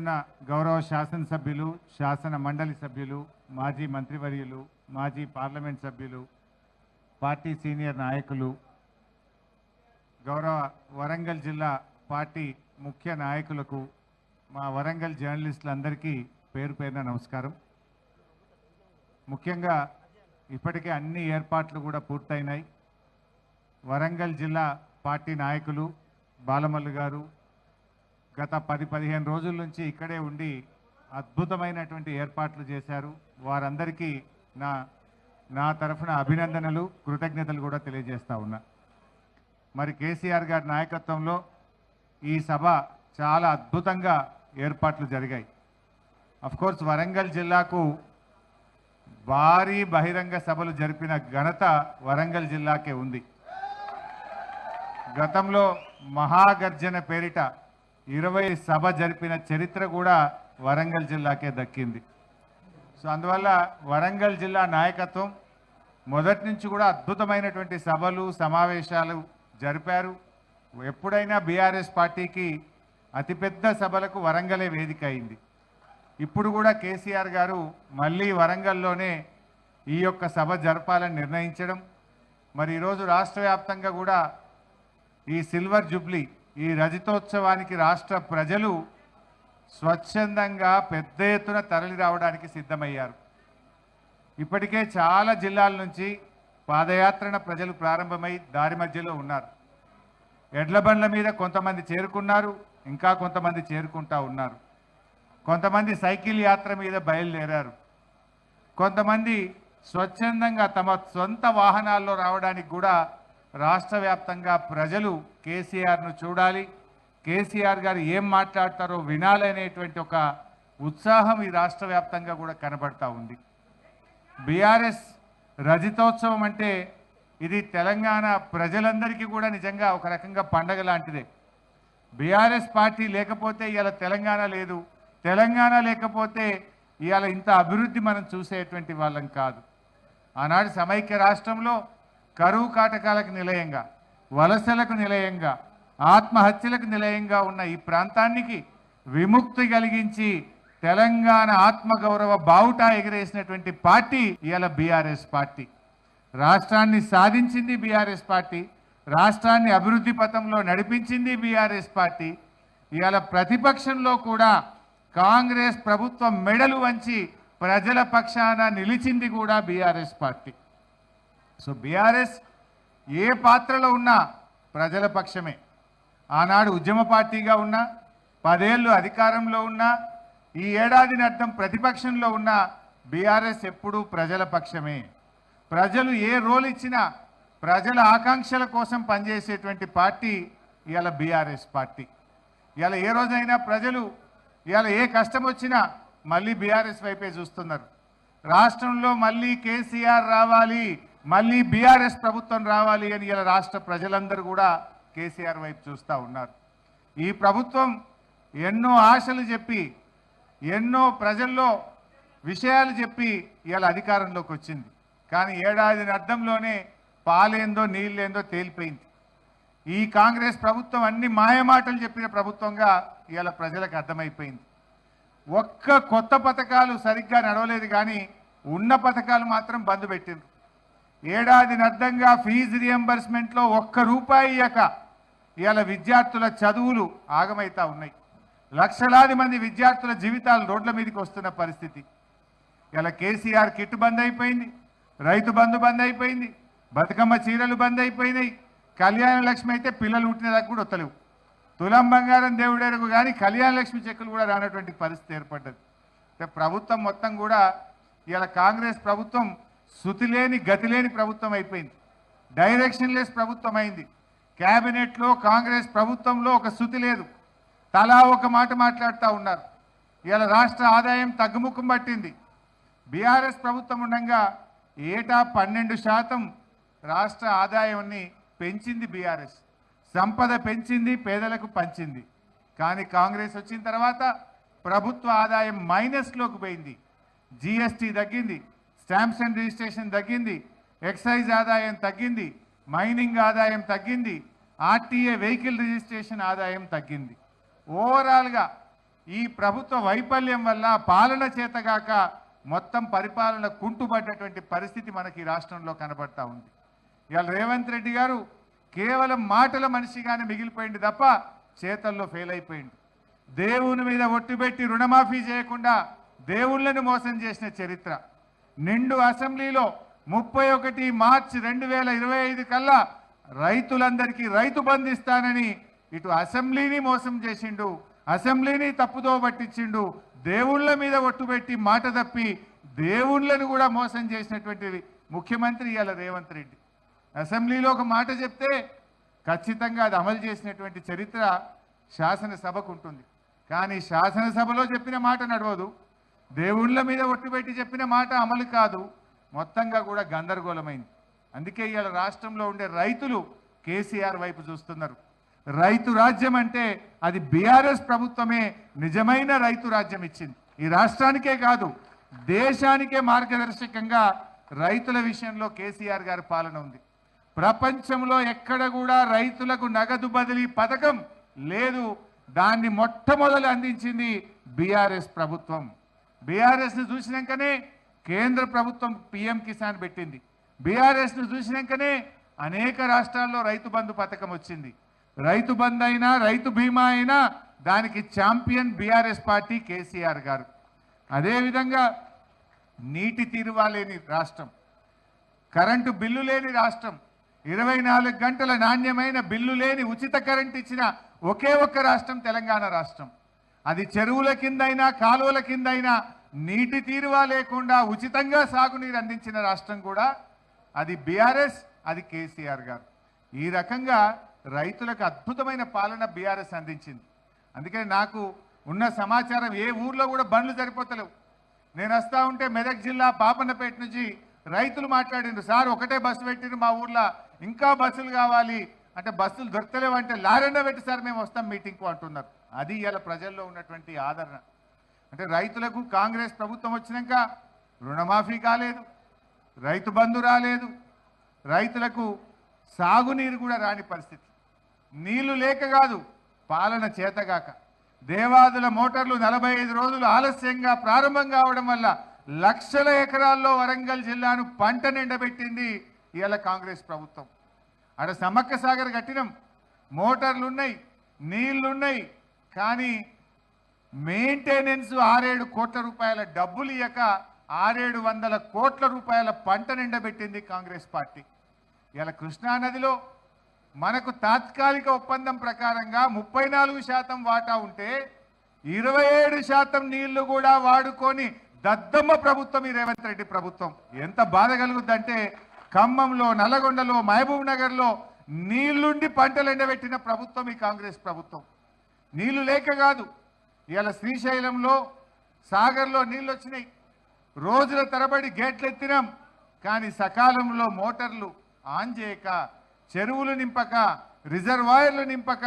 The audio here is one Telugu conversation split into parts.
ఇక్కడున్న గౌరవ శాసనసభ్యులు, శాసన మండలి సభ్యులు, మాజీ మంత్రివర్యులు, మాజీ పార్లమెంట్ సభ్యులు, పార్టీ సీనియర్ నాయకులు, గౌరవ వరంగల్ జిల్లా పార్టీ ముఖ్య నాయకులకు, మా వరంగల్ జర్నలిస్టులందరికీ పేరు పేరున నమస్కారం. ముఖ్యంగా ఇప్పటికే అన్ని ఏర్పాట్లు కూడా పూర్తయినాయి. వరంగల్ జిల్లా పార్టీ నాయకులు బాలమల్లు గారు గత 10-15 రోజుల నుంచి ఇక్కడే ఉండి అద్భుతమైనటువంటి ఏర్పాట్లు చేశారు. వారందరికీ నా తరఫున అభినందనలు, కృతజ్ఞతలు కూడా తెలియజేస్తా ఉన్నా. మరి కేసీఆర్ గారి నాయకత్వంలో ఈ సభ చాలా అద్భుతంగా ఏర్పాట్లు జరిగాయి. అఫ్కోర్స్ వరంగల్ జిల్లాకు భారీ బహిరంగ సభలు జరిపిన ఘనత వరంగల్ జిల్లాకే ఉంది. గతంలో మహాగర్జన పేరిట 20 సభ జరిపిన చరిత్ర కూడా వరంగల్ జిల్లాకే దక్కింది. సో అందువల్ల వరంగల్ జిల్లా నాయకత్వం మొదటి నుంచి కూడా అద్భుతమైనటువంటి సభలు, సమావేశాలు జరిపారు. ఎప్పుడైనా బీఆర్ఎస్ పార్టీకి అతిపెద్ద సభలకు వరంగలే వేదిక అయింది. ఇప్పుడు కూడా కేసీఆర్ గారు మళ్ళీ వరంగల్లోనే ఈ యొక్క సభ జరపాలని నిర్ణయించడం, మరి ఈరోజు రాష్ట్ర వ్యాప్తంగా కూడా ఈ సిల్వర్ జూబ్లీ, ఈ రజతోత్సవానికి రాష్ట్ర ప్రజలు స్వచ్ఛందంగా పెద్ద ఎత్తున తరలి రావడానికి సిద్ధమయ్యారు. ఇప్పటికే చాలా జిల్లాల నుంచి పాదయాత్రన ప్రజలు ప్రారంభమై దారి మధ్యలో ఉన్నారు. ఎడ్ల బండ్ల మీద కొంతమంది చేరుకున్నారు, ఇంకా కొంతమంది చేరుకుంటా ఉన్నారు. కొంతమంది సైకిల్ యాత్ర మీద బయలుదేరారు. కొంతమంది స్వచ్ఛందంగా తమ సొంత వాహనాల్లో రావడానికి కూడా రాష్ట్ర వ్యాప్తంగా ప్రజలు కేసీఆర్ను చూడాలి, కేసీఆర్ గారు ఏం మాట్లాడతారో వినాలనేటువంటి ఒక ఉత్సాహం ఈ రాష్ట్ర వ్యాప్తంగా కూడా కనబడతా ఉంది. బీఆర్ఎస్ రజతోత్సవం అంటే ఇది తెలంగాణ ప్రజలందరికీ కూడా నిజంగా ఒక రకంగా పండగ లాంటిదే. బీఆర్ఎస్ పార్టీ లేకపోతే ఇవాళ తెలంగాణ లేదు, తెలంగాణ లేకపోతే ఇవాళ ఇంత అభివృద్ధి మనం చూసేటువంటి వాళ్ళం కాదు. ఆనాడు సమైక్య రాష్ట్రంలో కరువు కాటకాలకు నిలయంగా, వలసలకు నిలయంగా, ఆత్మహత్యలకు నిలయంగా ఉన్న ఈ ప్రాంతానికి విముక్తి కలిగించి తెలంగాణ ఆత్మగౌరవ బావుటా ఎగిరేసినటువంటి పార్టీ ఇవాళ బీఆర్ఎస్ పార్టీ. రాష్ట్రాన్ని సాధించింది బీఆర్ఎస్ పార్టీ, రాష్ట్రాన్ని అభివృద్ధి పథంలో నడిపించింది బీఆర్ఎస్ పార్టీ. ఇవాళ ప్రతిపక్షంలో కూడా కాంగ్రెస్ ప్రభుత్వం మెడలు వంచి ప్రజల పక్షాన నిలిచింది కూడా బీఆర్ఎస్ పార్టీ. సో బీఆర్ఎస్ ఏ పాత్రలో ఉన్నా ప్రజల పక్షమే. ఆనాడు ఉద్యమ పార్టీగా ఉన్నా, 10 ఏళ్ళు అధికారంలో ఉన్నా, ఈ ఏడాదిని అర్థం ప్రతిపక్షంలో ఉన్న బీఆర్ఎస్ ఎప్పుడూ ప్రజల పక్షమే. ప్రజలు ఏ రోల్ ఇచ్చినా ప్రజల ఆకాంక్షల కోసం పనిచేసేటువంటి పార్టీ ఇవాళ బీఆర్ఎస్ పార్టీ. ఇవాళ ఏ రోజైనా ప్రజలు ఇవాళ ఏ కష్టం వచ్చినా మళ్ళీ బీఆర్ఎస్ వైపే చూస్తున్నారు. రాష్ట్రంలో మళ్ళీ కేసీఆర్ రావాలి, మళ్ళీ బీఆర్ఎస్ ప్రభుత్వం రావాలి అని ఇలా రాష్ట్ర ప్రజలందరూ కూడా కేసీఆర్ వైపు చూస్తూ ఉన్నారు. ఈ ప్రభుత్వం ఎన్నో ఆశలు చెప్పి, ఎన్నో ప్రజల్లో విషయాలు చెప్పి ఇలా అధికారంలోకి వచ్చింది. కానీ ఏడాది అర్థంలోనే పాలేందో నీళ్ళేందో తేలిపోయింది. ఈ కాంగ్రెస్ ప్రభుత్వం అన్ని మాయమాటలు చెప్పిన ప్రభుత్వంగా ఇవాళ ప్రజలకు అర్థమైపోయింది. ఒక్క కొత్త పథకాలు సరిగ్గా నడవలేదు, కానీ ఉన్న పథకాలు మాత్రం బంద్ పెట్టిండ్రు. ఏడాది అర్థంగా ఫీజు రియంబర్స్మెంట్లో ₹1 ఇయ్యక ఇవాళ విద్యార్థుల చదువులు ఆగమైతా ఉన్నాయి. లక్షలాది మంది విద్యార్థుల జీవితాలు రోడ్ల మీదకి వస్తున్న పరిస్థితి. ఇలా కేసీఆర్ కిట్ బంద్ అయిపోయింది, రైతు బంధు బంద్ అయిపోయింది, బతుకమ్మ చీరలు బంద్ అయిపోయినాయి. కళ్యాణ లక్ష్మి అయితే పిల్లలు పుట్టినదాకా కూడా వస్తలేవు. తులం బంగారం దేవుడెరుగు కానీ కళ్యాణ లక్ష్మి చెక్కులు కూడా రానటువంటి పరిస్థితి ఏర్పడ్డది. ప్రభుత్వం మొత్తం కూడా ఇలా కాంగ్రెస్ ప్రభుత్వం శృతి లేని గతి లేని ప్రభుత్వం అయిపోయింది. డైరెక్షన్ లెస్ ప్రభుత్వం అయింది. క్యాబినెట్లో కాంగ్రెస్ ప్రభుత్వంలో ఒక శృతి లేదు, తలా ఒక మాట మాట్లాడుతూ ఉన్నారు. ఇలా రాష్ట్ర ఆదాయం తగ్గుముఖం పట్టింది. బీఆర్ఎస్ ప్రభుత్వం ఉండగా ఏటా 12% రాష్ట్ర ఆదాయాన్ని పెంచింది బీఆర్ఎస్. సంపద పెంచింది, పేదలకు పంచింది. కానీ కాంగ్రెస్ వచ్చిన తర్వాత ప్రభుత్వ ఆదాయం మైనస్లోకి పోయింది. జీఎస్టీ తగ్గింది, స్టాంప్స్ అండ్ రిజిస్ట్రేషన్ తగ్గింది, ఎక్సైజ్ ఆదాయం తగ్గింది, మైనింగ్ ఆదాయం తగ్గింది, ఆర్టీఏ వెహికల్ రిజిస్ట్రేషన్ ఆదాయం తగ్గింది. ఓవరాల్గా ఈ ప్రభుత్వ వైఫల్యం వల్ల పాలన చేతగాక మొత్తం పరిపాలన కుంటుపడ్డటువంటి పరిస్థితి మనకి ఈ రాష్ట్రంలో కనబడతా ఉంది. ఇవాళ రేవంత్ రెడ్డి గారు కేవలం మాటల మనిషిగానే మిగిలిపోయింది తప్ప చేతల్లో ఫెయిల్ అయిపోయింది. దేవుని మీద ఒట్టుబెట్టి రుణమాఫీ చేయకుండా దేవుళ్ళను మోసం చేసిన చరిత్ర. నిండు అసెంబ్లీలో 31 మార్చి 2025 కల్లా రైతులందరికీ రైతు బంధు ఇస్తానని ఇటు అసెంబ్లీని మోసం చేసిండు, అసెంబ్లీని తప్పుదో పట్టించిండు, దేవుళ్ళ మీద ఒట్టుబెట్టి మాట తప్పి దేవుళ్ళను కూడా మోసం చేసినటువంటి ముఖ్యమంత్రి ఇవాళ రేవంత్ రెడ్డి. అసెంబ్లీలో ఒక మాట చెప్తే ఖచ్చితంగా అది అమలు చేసినటువంటి చరిత్ర శాసనసభకు ఉంటుంది. కానీ శాసనసభలో చెప్పిన మాట నడవదు, దేవుళ్ళ మీద ఒట్టుబెట్టి చెప్పిన మాట అమలు కాదు, మొత్తంగా కూడా గందరగోళమైంది. అందుకే ఇవాళ రాష్ట్రంలో ఉండే రైతులు కేసీఆర్ వైపు చూస్తున్నారు. రైతు రాజ్యం అంటే అది బీఆర్ఎస్ ప్రభుత్వమే నిజమైన రైతు రాజ్యం ఇచ్చింది. ఈ రాష్ట్రానికే కాదు దేశానికే మార్గదర్శకంగా రైతుల విషయంలో కేసీఆర్ గారి పాలన ఉంది. ప్రపంచంలో ఎక్కడ కూడా రైతులకు నగదు బదిలీ పథకం లేదు. దాన్ని మొట్టమొదలు అందించింది బీఆర్ఎస్ ప్రభుత్వం. బీఆర్ఎస్ను చూసినాకనే కేంద్ర ప్రభుత్వం పిఎం కిసాన్ పెట్టింది. బీఆర్ఎస్ను చూసినాకనే అనేక రాష్ట్రాల్లో రైతు బంధు పథకం వచ్చింది. రైతు బంధు అయినా రైతు బీమా అయినా దానికి ఛాంపియన్ బీఆర్ఎస్ పార్టీ కేసీఆర్ గారు. అదేవిధంగా నీటి తీరువా లేని రాష్ట్రం, కరెంటు బిల్లు లేని రాష్ట్రం, 24 గంటల నాణ్యమైన బిల్లు లేని ఉచిత కరెంట్ ఇచ్చిన ఒకే ఒక్క రాష్ట్రం తెలంగాణ రాష్ట్రం. అది చెరువుల కిందైనా కాలువల కిందైనా నీటి తీరువా లేకుండా ఉచితంగా సాగునీరు అందించిన రాష్ట్రం కూడా అది బీఆర్ఎస్, అది కేసీఆర్ గారు. ఈ రకంగా రైతులకు అద్భుతమైన పాలన బీఆర్ఎస్ అందించింది. అందుకని నాకు ఉన్న సమాచారం ఏ ఊర్లో కూడా బండ్లు సరిపోతలేవు. నేను వస్తూ ఉంటే మెదక్ జిల్లా పాపన్నపేట నుంచి రైతులు మాట్లాడిండ్రు, సార్ ఒకటే బస్సు పెట్టిండ్రు మా ఊర్లో, ఇంకా బస్సులు కావాలి అంటే బస్సులు దొరకలేవు అంటే లారెండ పెట్టి సార్ మేము వస్తాం మీటింగ్కు అంటున్నారు. అది ఇవాళ ప్రజల్లో ఉన్నటువంటి ఆదరణ. అంటే రైతులకు కాంగ్రెస్ ప్రభుత్వం వచ్చినాక రుణమాఫీ కాలేదు, రైతు బంధు రాలేదు, రైతులకు సాగునీరు కూడా రాని పరిస్థితి. నీళ్లు లేక కాదు, పాలన చేతగాక. దేవాదుల మోటార్లు 45 రోజులు ఆలస్యంగా ప్రారంభం కావడం వల్ల లక్షల ఎకరాల్లో వరంగల్ జిల్లాను పంట నిండబెట్టింది ఇవాళ కాంగ్రెస్ ప్రభుత్వం. అక్కడ సమ్మక్క సాగర్ కట్టినం, మోటార్లు ఉన్నాయి, నీళ్లున్నాయి, కానీ మెయింటెనెన్స్ 6-7 కోట్ల రూపాయల డబ్బులు ఇయ్యక 600-700 కోట్ల రూపాయల పంట నిండబెట్టింది కాంగ్రెస్ పార్టీ. ఇలా కృష్ణానదిలో మనకు తాత్కాలిక ఒప్పందం ప్రకారంగా 34% వాటా ఉంటే 27% నీళ్లు కూడా వాడుకొని దద్దమ్మ ప్రభుత్వం ఈ రేవంత్ రెడ్డి ప్రభుత్వం. ఎంత బాధ కలుగుద్దంటే ఖమ్మంలో, నల్లగొండలో, మహబూబ్ నగర్లో నీళ్లుండి పంటలు ఎండబెట్టిన ప్రభుత్వం ఈ కాంగ్రెస్ ప్రభుత్వం. నీళ్లు లేక కాదు, ఇవాళ శ్రీశైలంలో సాగర్లో నీళ్ళు వచ్చినాయి, రోజుల తరబడి గేట్లు ఎత్తినాం, కానీ సకాలంలో మోటార్లు ఆన్ చేయక, చెరువులు నింపక, రిజర్వాయర్లు నింపక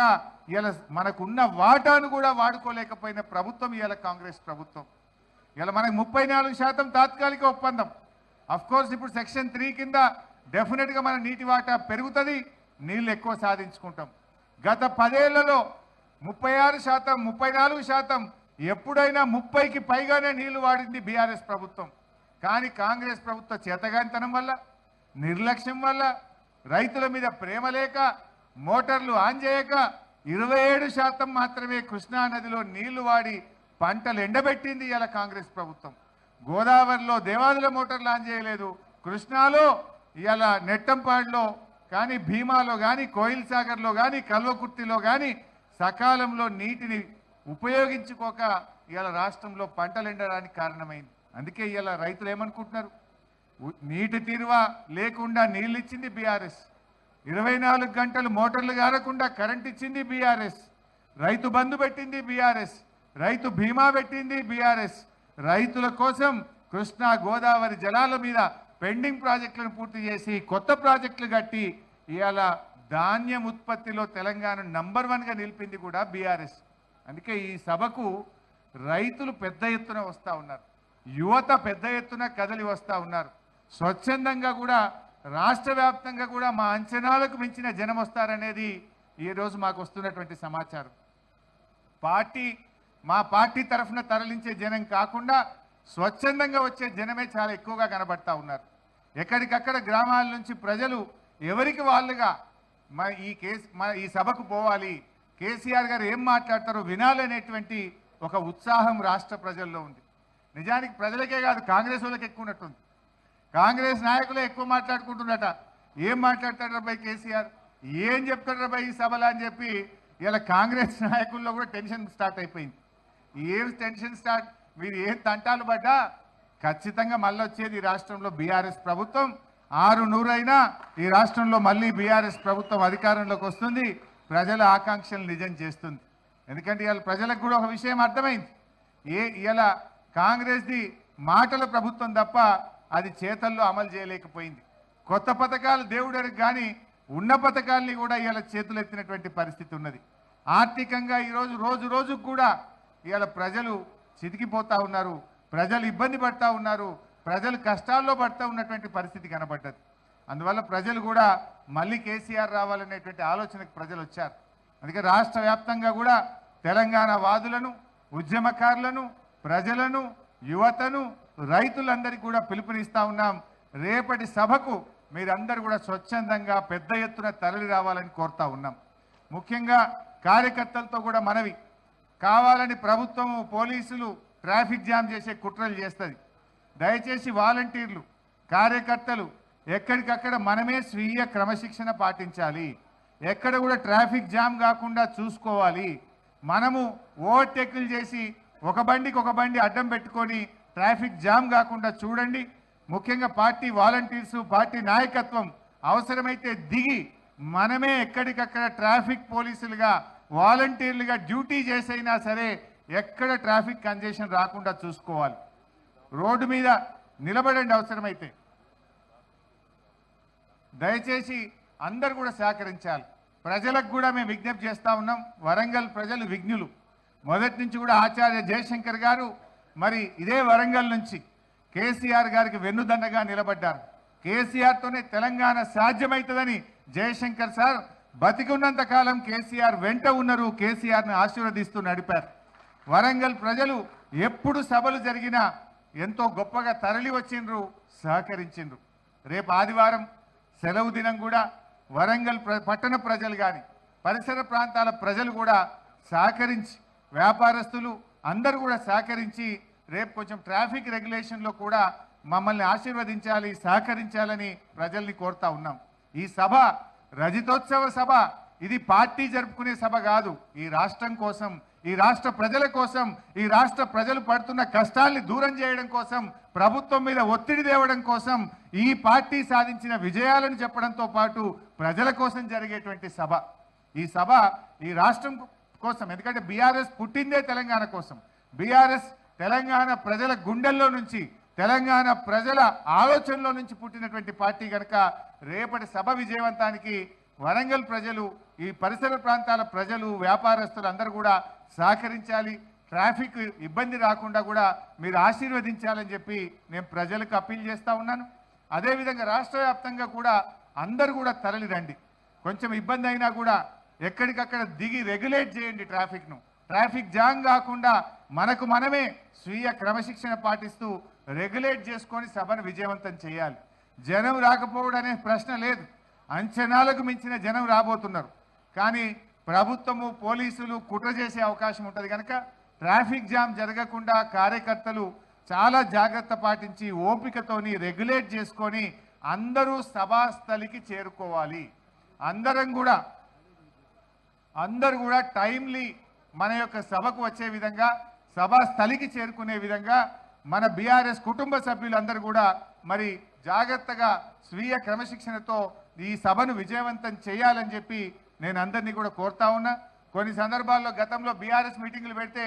ఇలా మనకున్న వాటాను కూడా వాడుకోలేకపోయిన ప్రభుత్వం ఇవాళ కాంగ్రెస్ ప్రభుత్వం. ఇలా మనకు 34% తాత్కాలిక ఒప్పందం. కోర్స్ ఇప్పుడు సెక్షన్ 3 కింద డెఫినెట్గా మన నీటి వాటా పెరుగుతుంది, నీళ్ళు ఎక్కువ సాధించుకుంటాం. గత 10 ఏళ్లలో 36%, 34%, ఎప్పుడైనా 30కి పైగానే నీళ్లు వాడింది బీఆర్ఎస్ ప్రభుత్వం. కానీ కాంగ్రెస్ ప్రభుత్వ చేతగానితనం వల్ల, నిర్లక్ష్యం వల్ల, రైతుల మీద ప్రేమ లేక, మోటార్లు ఆన్ చేయక 27% మాత్రమే కృష్ణా నదిలో నీళ్లు వాడి పంటలు ఎండబెట్టింది ఇలా కాంగ్రెస్ ప్రభుత్వం. గోదావరిలో దేవాదుల మోటార్లు ఆన్ చేయలేదు, కృష్ణాలో ఇవాళ నెట్టంపాడులో కానీ, భీమాలో కానీ, కోయిల్ సాగర్లో కానీ, కల్వకుర్తిలో కానీ సకాలంలో నీటిని ఉపయోగించుకోక ఇవాళ రాష్ట్రంలో పంటలు ఎండడానికి కారణమైంది. అందుకే ఇవాళ రైతులు ఏమనుకుంటున్నారు, నీటి తీరువా లేకుండా నీళ్ళు ఇచ్చింది బీఆర్ఎస్, 24 గంటలు మోటార్లు గారకుండా కరెంట్ ఇచ్చింది బీఆర్ఎస్, రైతు బంధు పెట్టింది బీఆర్ఎస్, రైతు బీమా పెట్టింది బీఆర్ఎస్, రైతుల కోసం కృష్ణా గోదావరి జలాల మీద పెండింగ్ ప్రాజెక్టులను పూర్తి చేసి కొత్త ప్రాజెక్టులు కట్టి ఇవాళ ధాన్యం ఉత్పత్తిలో తెలంగాణ నంబర్ 1గా నిలిపింది కూడా బీఆర్ఎస్. అందుకే ఈ సభకు రైతులు పెద్ద ఎత్తున వస్తూ ఉన్నారు, యువత పెద్ద ఎత్తున కదలి వస్తూ ఉన్నారు. స్వచ్ఛందంగా కూడా రాష్ట్ర వ్యాప్తంగా కూడా మా అంచనాలకు మించిన జనం వస్తారనేది ఈరోజు మాకు వస్తున్నటువంటి సమాచారం. పార్టీ మా పార్టీ తరఫున తరలించే జనం కాకుండా స్వచ్ఛందంగా వచ్చే జనమే చాలా ఎక్కువగా కనబడతా ఉన్నారు. ఎక్కడికక్కడ గ్రామాల నుంచి ప్రజలు ఎవరికి వాళ్ళుగా ఈ సభకు పోవాలి, కేసీఆర్ గారు ఏం మాట్లాడతారో వినాలనేటువంటి ఒక ఉత్సాహం రాష్ట్ర ప్రజల్లో ఉంది. నిజానికి ప్రజలకే కాదు, కాంగ్రెస్ వాళ్ళకి ఎక్కువ ఉన్నట్టుంది. కాంగ్రెస్ నాయకులే ఎక్కువ మాట్లాడుకుంటున్నట. ఏం మాట్లాడతాడు రాబాయ్ కేసీఆర్, ఏం చెప్తాడు రాబాయ్ ఈ సభలో అని చెప్పి ఇలా కాంగ్రెస్ నాయకుల్లో కూడా టెన్షన్ స్టార్ట్ అయిపోయింది. ఏం టెన్షన్ స్టార్ట్, మీరు ఏం తంటాలు పడ్డా ఖచ్చితంగా మళ్ళీ వచ్చేది ఈ రాష్ట్రంలో బీఆర్ఎస్ ప్రభుత్వం. 600 అయినా ఈ రాష్ట్రంలో మళ్ళీ బీఆర్ఎస్ ప్రభుత్వం అధికారంలోకి వస్తుంది, ప్రజల ఆకాంక్షలు నిజం చేస్తుంది. ఎందుకంటే ఇవాళ ప్రజలకు కూడా ఒక విషయం అర్థమైంది, ఇలా కాంగ్రెస్ది మాటల ప్రభుత్వం తప్ప అది చేతల్లో అమలు చేయలేకపోయింది. కొత్త పథకాలు దేవుడరికి కానీ ఉన్న పథకాల్ని కూడా ఇవాళ చేతులు ఎత్తినటువంటి పరిస్థితి ఉన్నది. ఆర్థికంగా ఈరోజు రోజు రోజుకు కూడా ఇవాళ ప్రజలు చితికిపోతా ఉన్నారు, ప్రజలు ఇబ్బంది పడతా ఉన్నారు, ప్రజలు కష్టాల్లో పడుతూ ఉన్నటువంటి పరిస్థితి కనబడ్డది. అందువల్ల ప్రజలు కూడా మళ్ళీ కేసీఆర్ రావాలనేటువంటి ఆలోచనకు ప్రజలు వచ్చారు. అందుకే రాష్ట్ర వ్యాప్తంగా కూడా తెలంగాణ వాదులను, ఉద్యమకారులను, ప్రజలను, యువతను, రైతులందరికీ కూడా పిలుపునిస్తా ఉన్నాం. రేపటి సభకు మీరందరూ కూడా స్వచ్ఛందంగా పెద్ద ఎత్తున తరలి రావాలని కోరుతా ఉన్నాం. ముఖ్యంగా కార్యకర్తలతో కూడా మనవి, కావాలని ప్రభుత్వము పోలీసులు ట్రాఫిక్ జామ్ చేసే కుట్రలు చేస్తుంది. దయచేసి వాలంటీర్లు, కార్యకర్తలు ఎక్కడికక్కడ మనమే స్వీయ క్రమశిక్షణ పాటించాలి. ఎక్కడ కూడా ట్రాఫిక్ జామ్ కాకుండా చూసుకోవాలి. మనము ఓవర్టేకులు చేసి ఒక బండికి ఒక బండి అడ్డం పెట్టుకొని ట్రాఫిక్ జామ్ కాకుండా చూడండి. ముఖ్యంగా పార్టీ వాలంటీర్స్, పార్టీ నాయకత్వం అవసరమైతే దిగి మనమే ఎక్కడికక్కడ ట్రాఫిక్ పోలీసులుగా, వాలంటీర్లుగా డ్యూటీ చేసైనా సరే ఎక్కడ ట్రాఫిక్ కంజెషన్ రాకుండా చూసుకోవాలి. రోడ్డు మీద నిలబడండి అవసరమైతే. దయచేసి అందరు కూడా సహకరించాలి. ప్రజలకు కూడా మేము విజ్ఞప్తి చేస్తూ ఉన్నాం. వరంగల్ ప్రజలు విఘ్నులు. మొదటి నుంచి కూడా ఆచార్య జయశంకర్ గారు మరి ఇదే వరంగల్ నుంచి కేసీఆర్ గారికి వెన్నుదన్నగా నిలబడ్డారు. కేసీఆర్తోనే తెలంగాణ సాధ్యమవుతుందని జయశంకర్ సార్ బతికున్నంత కాలం కేసీఆర్ వెంట ఉన్నారు, కేసీఆర్ని ఆశీర్వదిస్తూ నడిపారు. వరంగల్ ప్రజలు ఎప్పుడు సభలు జరిగినా ఎంతో గొప్పగా తరలి వచ్చిండ్రు, సహకరించిండ్రు. రేపు ఆదివారం సెలవు దినం కూడా వరంగల్ పట్టణ ప్రజలు కానీ పరిసర ప్రాంతాల ప్రజలు కూడా సహకరించి, వ్యాపారస్తులు అందరూ కూడా సహకరించి రేపు కొంచెం ట్రాఫిక్ రెగ్యులేషన్లో కూడా మమ్మల్ని ఆశీర్వదించాలి, సహకరించాలని ప్రజల్ని కోరుతా ఉన్నాం. ఈ సభ రజతోత్సవ సభ, ఇది పార్టీ జరుపుకునే సభ కాదు. ఈ రాష్ట్రం కోసం, ఈ రాష్ట్ర ప్రజల కోసం, ఈ రాష్ట్ర ప్రజలు పడుతున్న కష్టాల్ని దూరం చేయడం కోసం, ప్రభుత్వం మీద ఒత్తిడి తేవడం కోసం, ఈ పార్టీ సాధించిన విజయాలను చెప్పడంతో పాటు ప్రజల కోసం జరిగేటువంటి సభ. ఈ సభ ఈ రాష్ట్రం కోసం, ఎందుకంటే బీఆర్ఎస్ పుట్టిందే తెలంగాణ కోసం. బీఆర్ఎస్ తెలంగాణ ప్రజల గుండెల్లో నుంచి, తెలంగాణ ప్రజల ఆలోచనలో నుంచి పుట్టినటువంటి పార్టీ కనుక రేపటి సభ విజయవంతానికి వరంగల్ ప్రజలు, ఈ పరిసర ప్రాంతాల ప్రజలు, వ్యాపారస్తులు అందరూ కూడా సహకరించాలి. ట్రాఫిక్ ఇబ్బంది రాకుండా కూడా మీరు ఆశీర్వదించాలని చెప్పి నేను ప్రజలకు అప్పీల్ చేస్తూ ఉన్నాను. అదేవిధంగా రాష్ట్ర వ్యాప్తంగా కూడా అందరూ కూడా తరలి రండి. కొంచెం ఇబ్బంది అయినా కూడా ఎక్కడికక్కడ దిగి రెగ్యులేట్ చేయండి ట్రాఫిక్ను. ట్రాఫిక్ జామ్ కాకుండా మనకు మనమే స్వీయ క్రమశిక్షణ పాటిస్తూ రెగ్యులేట్ చేసుకొని సభను విజయవంతం చేయాలి. జనం రాకపోవడం అనే ప్రశ్న లేదు. అంచనాలకు మించిన జనం రాబోతున్నారు. కానీ ప్రభుత్వము, పోలీసులు కుట్ర చేసే అవకాశం ఉంటుంది కనుక ట్రాఫిక్ జామ్ జరగకుండా కార్యకర్తలు చాలా జాగ్రత్త పాటించి ఓపికతోని రెగ్యులేట్ చేసుకొని అందరూ సభాస్థలికి చేరుకోవాలి. అందరూ కూడా టైమ్లీ మన యొక్క సభకు వచ్చే విధంగా, సభాస్థలికి చేరుకునే విధంగా మన బీఆర్ఎస్ కుటుంబ సభ్యులందరూ కూడా మరి జాగ్రత్తగా స్వీయ క్రమశిక్షణతో ఈ సభను విజయవంతం చేయాలని చెప్పి నేను అందరినీ కూడా కోరుతా ఉన్నా. కొన్ని సందర్భాల్లో గతంలో బీఆర్ఎస్ మీటింగ్లు పెడితే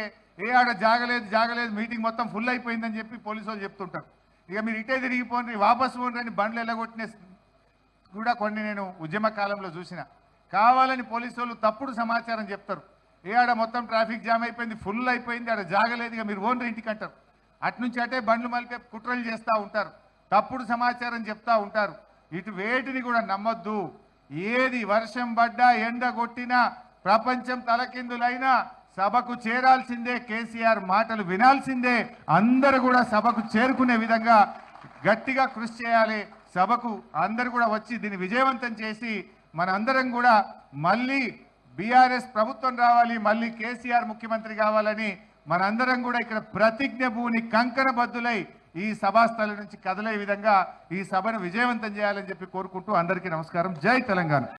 ఆడ జాగలేదు మీటింగ్ మొత్తం ఫుల్ అయిపోయిందని చెప్పి పోలీసు వాళ్ళు చెప్తుంటారు. ఇక మీరు ఇటే తిరిగిపోండి, వాపసు పోండి అని బండ్లు ఎల్లగొట్టిన కూడా కొన్ని నేను ఉద్యమ కాలంలో చూసిన. కావాలని పోలీసు వాళ్ళు తప్పుడు సమాచారం చెప్తారు. ఆడ మొత్తం ట్రాఫిక్ జామ్ అయిపోయింది, ఫుల్ అయిపోయింది, ఆడ జాగలేదు, ఇక మీరు ఓన్రీ ఇంటికి అంటారు. అట్నుంచి అటే బండ్లు మలిపే కుట్రలు చేస్తూ ఉంటారు, తప్పుడు సమాచారం చెప్తా ఉంటారు. ఇటు వేటిని కూడా నమ్మొద్దు. ఏది వర్షం పడ్డా, ఎండ కొట్టినా, ప్రపంచం తలకిందులైనా, సభకు చేరాల్సిందే, కేసీఆర్ మాటలు వినాల్సిందే, అందరూ కూడా సభకు చేరుకునే విధంగా గట్టిగా కృషి చేయాలి. సభకు అందరూ కూడా వచ్చి దీన్ని విజయవంతం చేసి మనందరం కూడా మళ్ళీ బీఆర్ఎస్ ప్రభుత్వం రావాలి, మళ్ళీ కేసీఆర్ ముఖ్యమంత్రి కావాలని మనందరం కూడా ఇక్కడ ప్రతిజ్ఞ భూని కంకణబద్దులై ఈ సభాస్థలం నుంచి కదలే విధంగా ఈ సభను విజయవంతం చేయాలని చెప్పి కోరుకుంటూ అందరికీ నమస్కారం. జై తెలంగాణ.